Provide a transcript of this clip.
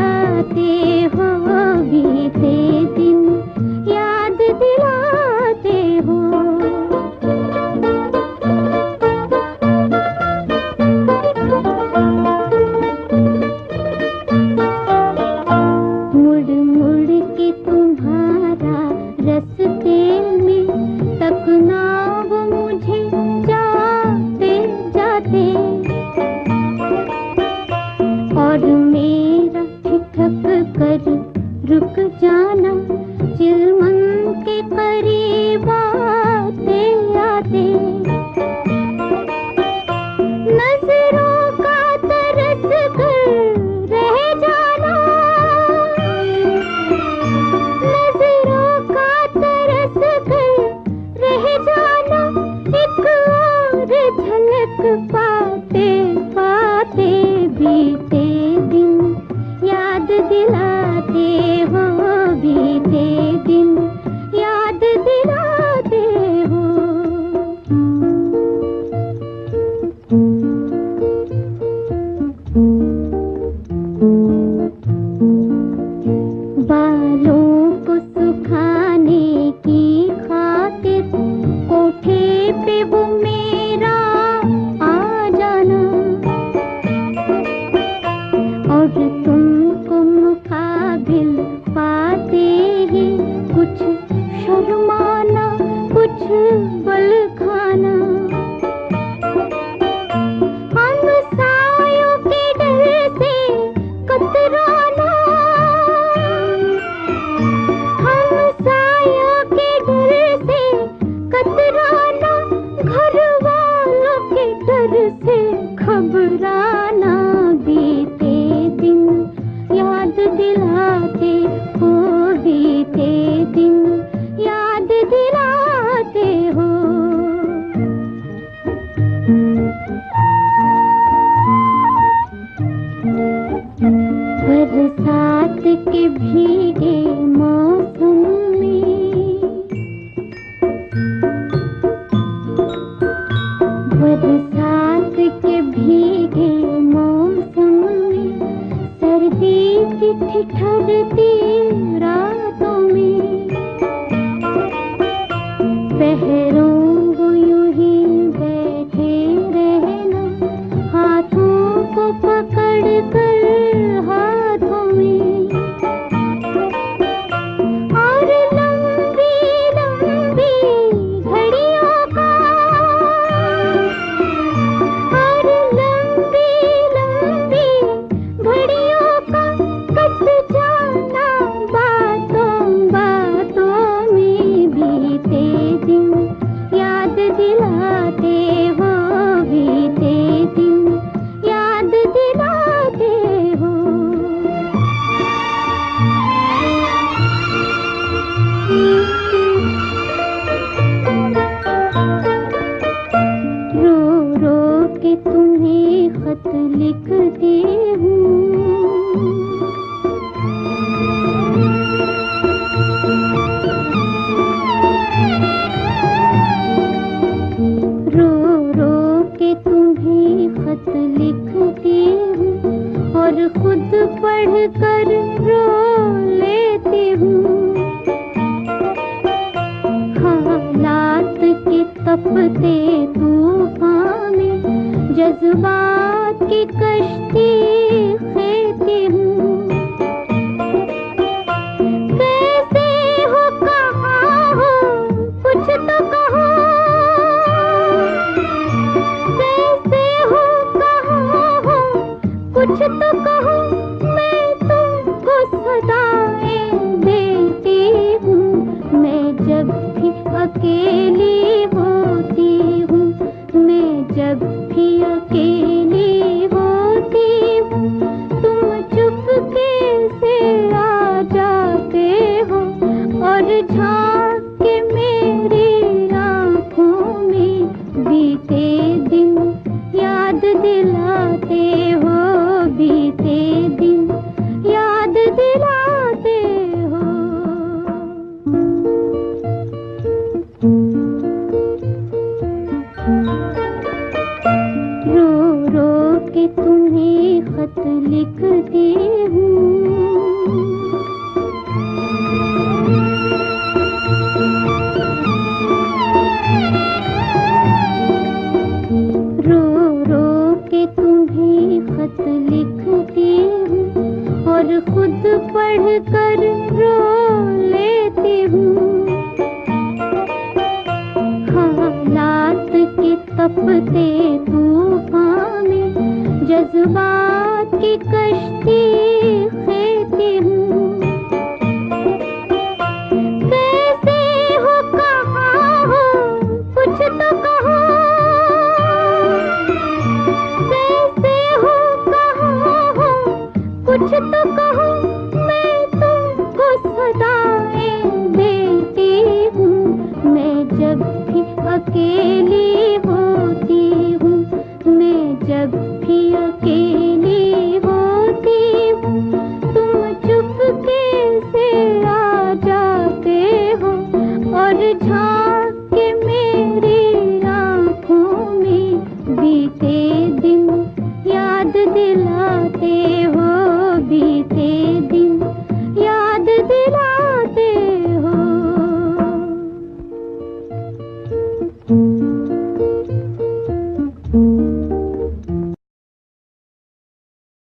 दिलाते हो बीते दिन, याद दिलाते हो। मुड़ मुड़ के तुम्हारा रस्ते में तकना वो मुझे जाते जाते, और मेरा ठिठक कर रुक जाना चिलमन के करीब आते आते। नजरों का तरस कर रह जाना, नजरों का तरस कर रह जाना, एक और झलक पाते पाते बीते दिन, याद दिलाते हो बीते दिन, याद दिलाते हो। बालों को सुखाने की खातिर कोठे पे वो मेरा आ जाना, और तुमको मुकाबिल पाते ही कुछ शर्माना कुछ बल खाना। हमसायों के डर से कतराना, हमसायों के डर से कतराना, घर वालों के डर से घबराना बीते दिन, याद दिलाते हो बीते दिन, याद दिलाते हो। बरसात के भीगे मौसम में, बरसात के भीगे मौसम में, सर्दी की ठिठुरती रातों में, पहरों वो यूं ही बैठे रहना, हाथों को पकड़ कर हाथों में, और लंबी लंबी घड़ियों का, और लंबी लंबी घड़ियों का कट जाना बातों बातों में बीते दिन, याद दिलाते हो बीते दिन, याद दिलाते हो। रो रो के तुम्हें खत लिखती हूँ, रो रो के तुम्हें खत लिखती हूँ, और खुद पढ़ कर रो लेती हूँ। हालात के तपते तूफान में जज्बात की कश्ती खेती हूँ। कैसे हो कहाँ हो कुछ तो कहो, कैसे हो कहाँ हो कुछ तो कहो, मैं तुमको सदाएं देती हूँ। मैं जब भी अकेली होती हूँ, मैं जब भी अकेली होती हूँ, तुम चुप और खुद पढ़ कर रो लेती हूँ। हालात के तपते तूफान में जज्बात की कश्ती खेती हूँ। कैसे हो, कहाँ हो, कुछ तो कहो। कैसे हो, कहाँ हो, कुछ तो कहो।